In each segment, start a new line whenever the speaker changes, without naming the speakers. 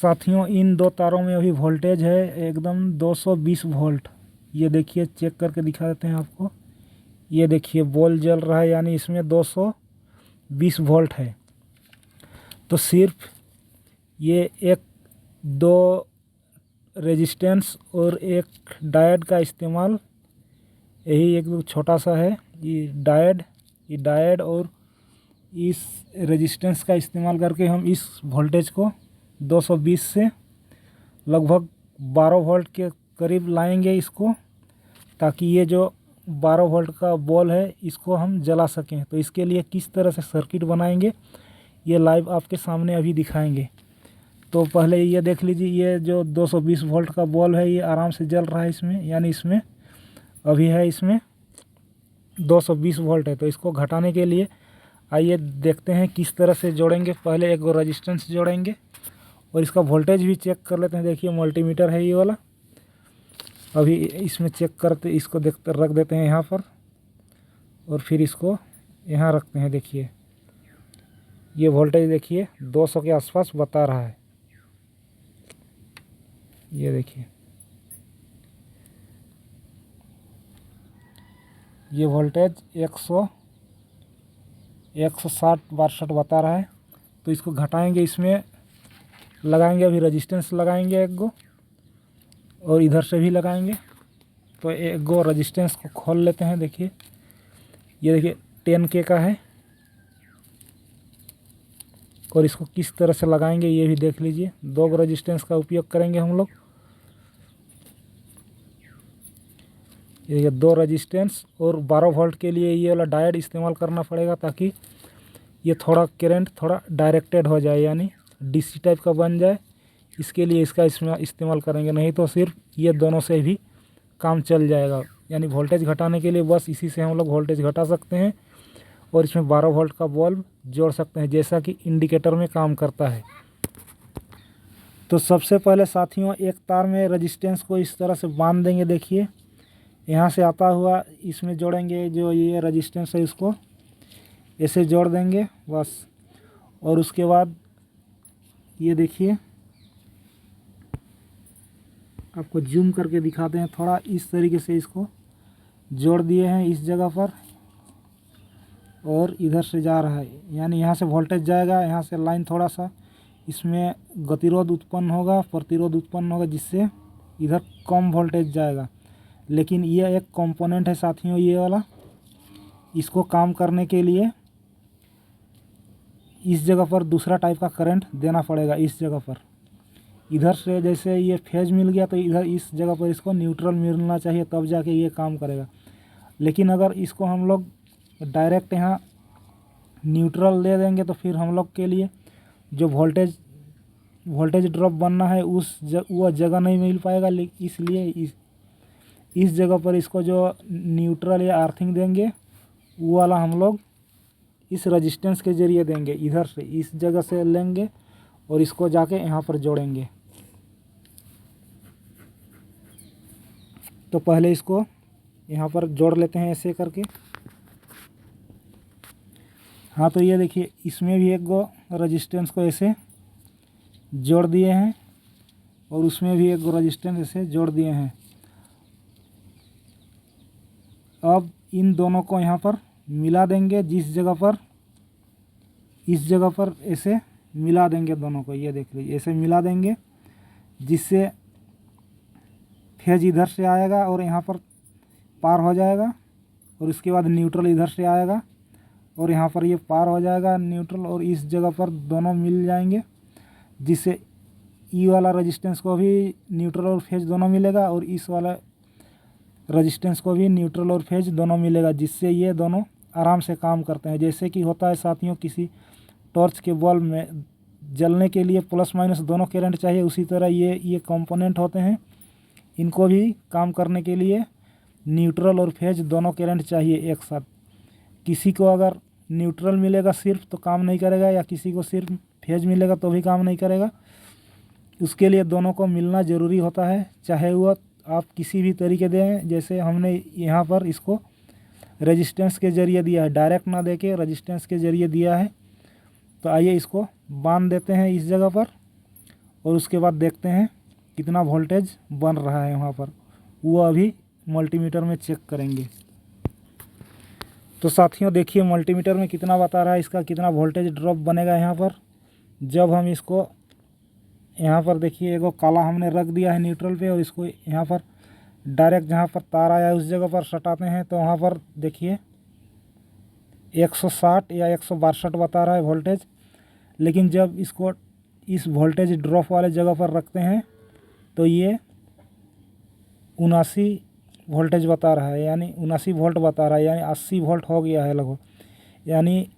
साथियों इन दो तारों में अभी वोल्टेज है एकदम 220 वोल्ट। ये देखिए चेक करके दिखा देते हैं आपको। ये देखिए बॉल जल रहा है, यानी इसमें 220 वोल्ट है। तो सिर्फ ये एक दो रेजिस्टेंस और एक डायोड का इस्तेमाल, यही एक छोटा सा है ये डायोड और इस रेजिस्टेंस का इस्तेमाल करके हम इस वोल्टेज को 220 से लगभग 12 वोल्ट के करीब लाएंगे इसको, ताकि ये जो 12 वोल्ट का बॉल है इसको हम जला सकें। तो इसके लिए किस तरह से सर्किट बनाएंगे ये लाइव आपके सामने अभी दिखाएंगे। तो पहले ये देख लीजिए, ये जो 220 वोल्ट का बॉल है ये आराम से जल रहा है इसमें, यानी इसमें अभी है इसमें 220 वोल्ट है। तो इसको घटाने के लिए आइए देखते हैं किस तरह से जोड़ेंगे। पहले एक रेजिस्टेंस जोड़ेंगे और इसका वोल्टेज भी चेक कर लेते हैं। देखिए मल्टीमीटर है ये वाला, अभी इसमें चेक करते इसको देखते रख देते हैं यहाँ पर और फिर इसको यहाँ रखते हैं। देखिए ये वोल्टेज देखिए 200 के आसपास बता रहा है। ये देखिए ये वोल्टेज 160-62 बता रहा है। तो इसको घटाएंगे, इसमें लगाएंगे, अभी रेजिस्टेंस लगाएंगे एक गो और इधर से भी लगाएंगे। तो एक गो रेजिस्टेंस को खोल लेते हैं। देखिए ये देखिए 10K का है और इसको किस तरह से लगाएंगे ये भी देख लीजिए। दो रेजिस्टेंस का उपयोग करेंगे हम लोग। ये दो रेजिस्टेंस और 12 वोल्ट के लिए ये वाला डायोड इस्तेमाल करना पड़ेगा, ताकि ये थोड़ा करंट थोड़ा डायरेक्टेड हो जाए, यानी डीसी टाइप का बन जाए। इसके लिए इसका इसमें इस्तेमाल करेंगे, नहीं तो सिर्फ ये दोनों से भी काम चल जाएगा। यानी वोल्टेज घटाने के लिए बस इसी से हम लोग वोल्टेज घटा सकते हैं और इसमें 12 वोल्ट का बल्ब जोड़ सकते हैं, जैसा कि इंडिकेटर में काम करता है। तो सबसे पहले साथियों एक तार में रेजिस्टेंस को इस तरह से बांध देंगे। देखिए यहाँ से आता हुआ इसमें जोड़ेंगे, जो ये रेजिस्टेंस है इसको ऐसे जोड़ देंगे बस। और उसके बाद ये देखिए आपको जूम करके दिखाते हैं थोड़ा, इस तरीके से इसको जोड़ दिए हैं इस जगह पर और इधर से जा रहा है, यानी यहाँ से वोल्टेज जाएगा, यहाँ से लाइन थोड़ा सा इसमें गतिरोध उत्पन्न होगा, प्रतिरोध उत्पन्न होगा, जिससे इधर कम वोल्टेज जाएगा। लेकिन ये एक कंपोनेंट है साथियों ये वाला, इसको काम करने के लिए इस जगह पर दूसरा टाइप का करंट देना पड़ेगा। इस जगह पर इधर से जैसे ये फेज मिल गया तो इधर इस जगह पर इसको न्यूट्रल मिलना चाहिए, तब जाके ये काम करेगा। लेकिन अगर इसको हम लोग डायरेक्ट यहाँ न्यूट्रल दे देंगे तो फिर हम लोग के लिए जो वोल्टेज ड्रॉप बनना है वह जगह नहीं मिल पाएगा। इसलिए इस जगह पर इसको जो न्यूट्रल या अर्थिंग देंगे वो वाला हम लोग इस रेजिस्टेंस के ज़रिए देंगे। इधर से इस जगह से लेंगे और इसको जाके यहाँ पर जोड़ेंगे। तो पहले इसको यहाँ पर जोड़ लेते हैं ऐसे करके। हाँ तो ये देखिए इसमें भी एक गो रेजिस्टेंस को ऐसे जोड़ दिए हैं और उसमें भी एक गो रेजिस्टेंस ऐसे जोड़ दिए हैं। अब इन दोनों को यहाँ पर मिला देंगे, जिस जगह पर इस जगह पर ऐसे मिला देंगे दोनों को। ये देख लीजिए ऐसे मिला देंगे, जिससे फेज इधर से आएगा और यहाँ पर पार हो जाएगा और उसके बाद न्यूट्रल इधर से आएगा और यहाँ पर ये पार हो जाएगा न्यूट्रल, और इस जगह पर दोनों मिल जाएंगे, जिससे ई वाला रेजिस्टेंस को भी न्यूट्रल और फेज दोनों मिलेगा और इस वाला रेजिस्टेंस को भी न्यूट्रल और फेज दोनों मिलेगा, जिससे ये दोनों आराम से काम करते हैं। जैसे कि होता है साथियों किसी टॉर्च के बल्ब में जलने के लिए प्लस माइनस दोनों करंट चाहिए, उसी तरह ये कंपोनेंट होते हैं, इनको भी काम करने के लिए न्यूट्रल और फेज दोनों करंट चाहिए एक साथ। किसी को अगर न्यूट्रल मिलेगा सिर्फ तो काम नहीं करेगा, या किसी को सिर्फ फेज मिलेगा तो भी काम नहीं करेगा। उसके लिए दोनों को मिलना ज़रूरी होता है, चाहे वह आप किसी भी तरीके दें। जैसे हमने यहाँ पर इसको रेजिस्टेंस के ज़रिए दिया है, डायरेक्ट ना देके रेजिस्टेंस के ज़रिए दिया है। तो आइए इसको बांध देते हैं इस जगह पर और उसके बाद देखते हैं कितना वोल्टेज बन रहा है वहाँ पर, वो अभी मल्टीमीटर में चेक करेंगे। तो साथियों देखिए मल्टीमीटर में कितना बता रहा है, इसका कितना वोल्टेज ड्रॉप बनेगा यहाँ पर। जब हम इसको यहाँ पर देखिए एगो काला हमने रख दिया है न्यूट्रल पे, और इसको यहाँ पर डायरेक्ट जहाँ पर तार आया है उस जगह पर सटाते हैं, तो वहाँ पर देखिए 160 या 162 बता रहा है वोल्टेज। लेकिन जब इसको इस वोल्टेज ड्रॉप वाले जगह पर रखते हैं तो ये 79 वोल्टेज बता रहा है, यानी 79 वोल्ट बता रहा है, यानी 80 वोल्ट हो गया है लगभग, यानी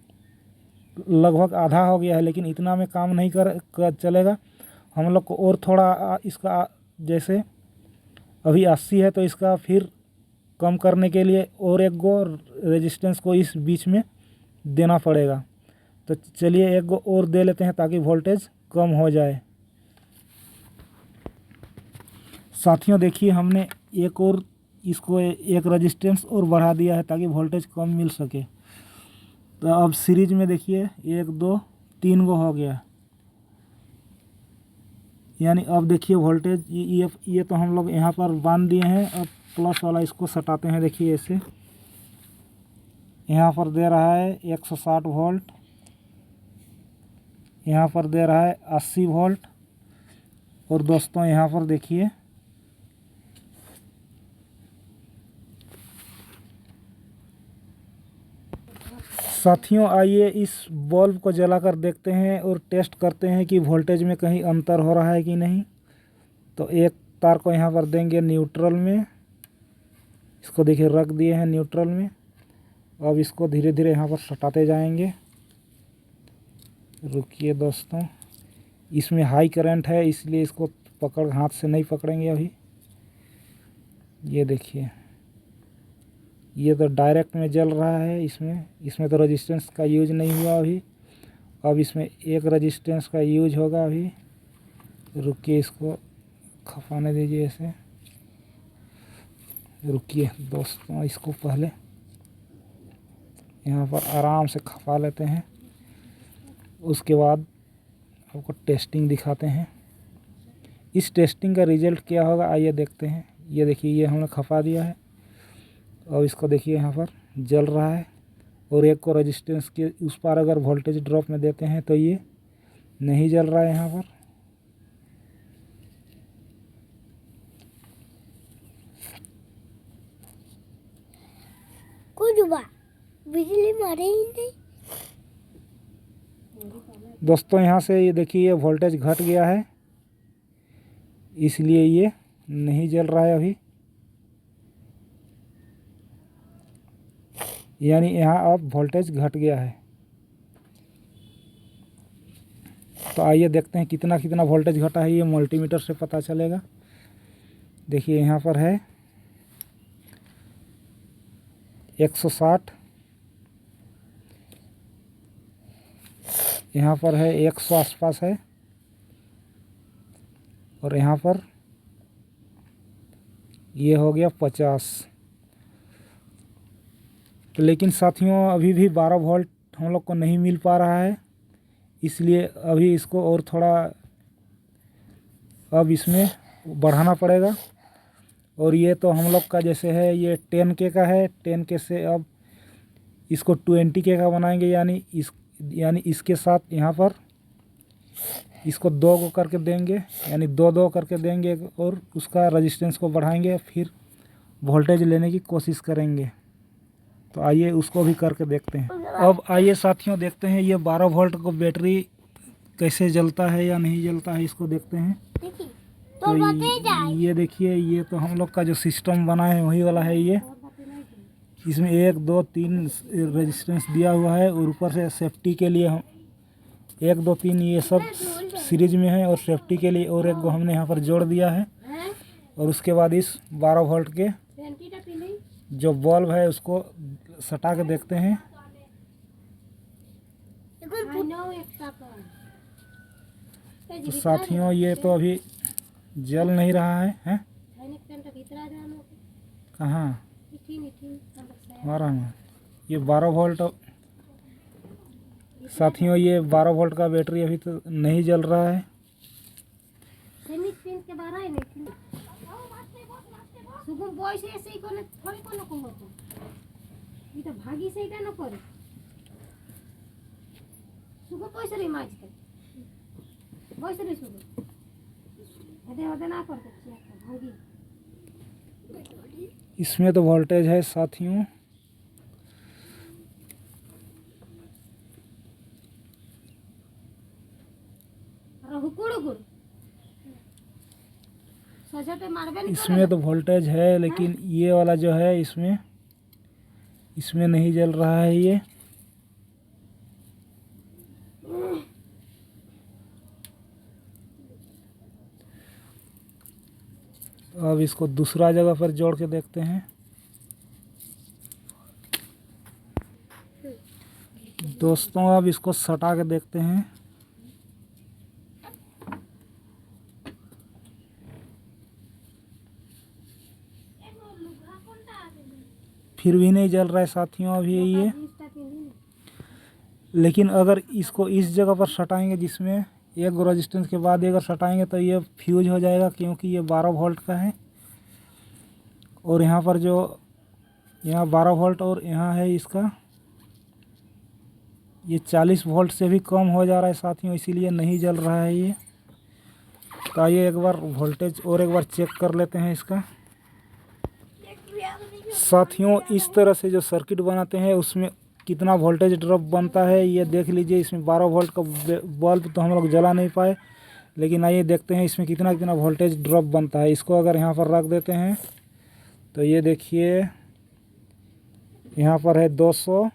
लगभग आधा हो गया है। लेकिन इतना में काम नहीं कर चलेगा, हम लोग को और थोड़ा इसका, जैसे अभी 80 है तो इसका फिर कम करने के लिए और एक गो रेजिस्टेंस को इस बीच में देना पड़ेगा। तो चलिए एक गो और दे लेते हैं ताकि वोल्टेज कम हो जाए। साथियों देखिए हमने एक और इसको एक रेजिस्टेंस और बढ़ा दिया है ताकि वोल्टेज कम मिल सके। तो अब सीरीज में देखिए 1 2 3 गो हो गया, यानी अब देखिए वोल्टेज ये तो हम लोग यहाँ पर बांध दिए हैं। अब प्लस वाला इसको सटाते हैं, देखिए ऐसे यहाँ पर दे रहा है 160 वोल्ट, यहाँ पर दे रहा है 80 वोल्ट, और दोस्तों यहाँ पर देखिए साथियों आइए इस बल्ब को जलाकर देखते हैं और टेस्ट करते हैं कि वोल्टेज में कहीं अंतर हो रहा है कि नहीं। तो एक तार को यहाँ पर देंगे न्यूट्रल में, इसको देखिए रख दिए हैं न्यूट्रल में। अब इसको धीरे धीरे यहाँ पर सटाते जाएंगे। रुकिए दोस्तों, इसमें हाई करंट है इसलिए इसको पकड़ हाथ से नहीं पकड़ेंगे अभी। ये देखिए ये तो डायरेक्ट में जल रहा है, इसमें तो रेजिस्टेंस का यूज नहीं हुआ अभी। अब इसमें एक रेजिस्टेंस का यूज होगा अभी। रुकिए इसको खपाने दीजिए ऐसे। रुकिए दोस्तों, इसको पहले यहाँ पर आराम से खपा लेते हैं, उसके बाद आपको टेस्टिंग दिखाते हैं। इस टेस्टिंग का रिज़ल्ट क्या होगा आइए देखते हैं। ये देखिए ये हमने खपा दिया है, और इसको देखिए यहाँ पर जल रहा है। और एक को रेजिस्टेंस के उस पार अगर वोल्टेज ड्रॉप में देते हैं तो ये नहीं जल रहा है यहाँ पर।
कुछ बिजली मारे ही नहीं।
दोस्तों यहाँ से ये देखिए ये वोल्टेज घट गया है, इसलिए ये नहीं जल रहा है अभी, यानी यहाँ अब वोल्टेज घट गया है। तो आइए देखते हैं कितना कितना वोल्टेज घटा है, ये मल्टीमीटर से पता चलेगा। देखिए यहाँ पर है 160, यहाँ पर है 100 आसपास है, और यहाँ पर ये हो गया 50। तो लेकिन साथियों अभी भी 12 वोल्ट हम लोग को नहीं मिल पा रहा है, इसलिए अभी इसको और थोड़ा अब इसमें बढ़ाना पड़ेगा। और ये तो हम लोग का जैसे है ये 10K का है, 10K से अब इसको 20K का बनाएंगे, यानी इसके साथ यहाँ पर इसको 2 गो करके देंगे, यानी 2 करके देंगे, और उसका रेजिस्टेंस को बढ़ाएंगे, फिर वोल्टेज लेने की कोशिश करेंगे। तो आइए उसको भी करके देखते हैं। अब आइए साथियों देखते हैं ये 12 वोल्ट को बैटरी कैसे जलता है या नहीं जलता है, इसको देखते हैं। तो ये देखिए ये तो हम लोग का जो सिस्टम बना है वही वाला है ये। इसमें 1 2 3 रेजिस्टेंस दिया हुआ है, और ऊपर से सेफ्टी के लिए हम 1 2 3 ये सब सीरीज में है, और सेफ्टी के लिए और एक गो हमने यहाँ पर जोड़ दिया है। और उसके बाद इस 12 वोल्ट के जो बल्ब है उसको सटा के देखते हैं। तो साथियों ये तो अभी जल नहीं रहा है, हैं? कहाँ हमारा में ये 12 वोल्ट। साथियों ये 12 वोल्ट का बैटरी अभी तो नहीं जल रहा है।
सेमिट पेन के बाहर है नहीं सुगम बॉयस ऐसे ही कोने थोड़ी कोने को होतो ये तो भागी से इटा न करे सुगम बॉयस रे माज के बॉयस रे सुगम हदे हदे ना करते भागी
इसमें तो वोल्टेज है साथियों, इसमें तो वोल्टेज है लेकिन ये वाला जो है इसमें नहीं जल रहा है ये। अब इसको दूसरा जगह पर जोड़ के देखते हैं। दोस्तों अब इसको सटा के देखते हैं। फिर भी नहीं जल रहा है साथियों अभी ये। लेकिन अगर इसको इस जगह पर सटाएंगे जिसमें एक रेजिस्टेंस के बाद अगर सटाएंगे तो ये फ्यूज हो जाएगा, क्योंकि ये 12 वोल्ट का है और यहाँ पर जो यहाँ 12 वोल्ट और यहाँ है इसका ये 40 वोल्ट से भी कम हो जा रहा है साथियों, इसीलिए नहीं जल रहा है ये। तो आइए एक बार वोल्टेज और एक बार चेक कर लेते हैं इसका। साथियों इस तरह से जो सर्किट बनाते हैं उसमें कितना वोल्टेज ड्रॉप बनता है ये देख लीजिए। इसमें 12 वोल्ट का बल्ब तो हम लोग जला नहीं पाए, लेकिन आइए देखते हैं इसमें कितना कितना वोल्टेज ड्रॉप बनता है। इसको अगर यहाँ पर रख देते हैं तो ये देखिए यहाँ पर है 202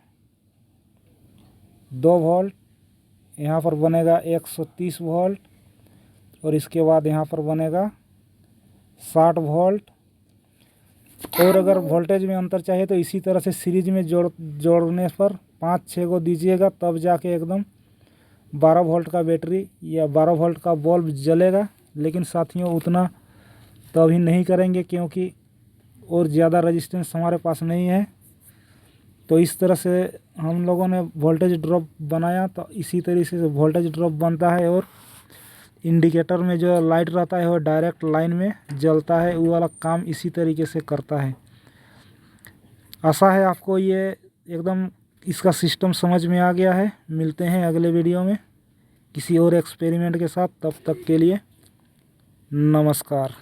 वोल्ट, यहाँ पर बनेगा 130 वोल्ट और इसके बाद यहाँ पर बनेगा 60 वोल्ट। और अगर वोल्टेज में अंतर चाहिए तो इसी तरह से सीरीज में जोड़ने पर 5-6 को दीजिएगा, तब जाके एकदम 12 वोल्ट का बैटरी या 12 वोल्ट का बल्ब जलेगा। लेकिन साथियों उतना तो अभी नहीं करेंगे क्योंकि और ज़्यादा रेजिस्टेंस हमारे पास नहीं है। तो इस तरह से हम लोगों ने वोल्टेज ड्रॉप बनाया, तो इसी तरीके से वोल्टेज ड्रॉप बनता है और इंडिकेटर में जो लाइट रहता है वो डायरेक्ट लाइन में जलता है, वो वाला काम इसी तरीके से करता है। आशा है आपको ये एकदम इसका सिस्टम समझ में आ गया है। मिलते हैं अगले वीडियो में किसी और एक्सपेरिमेंट के साथ, तब तक के लिए नमस्कार।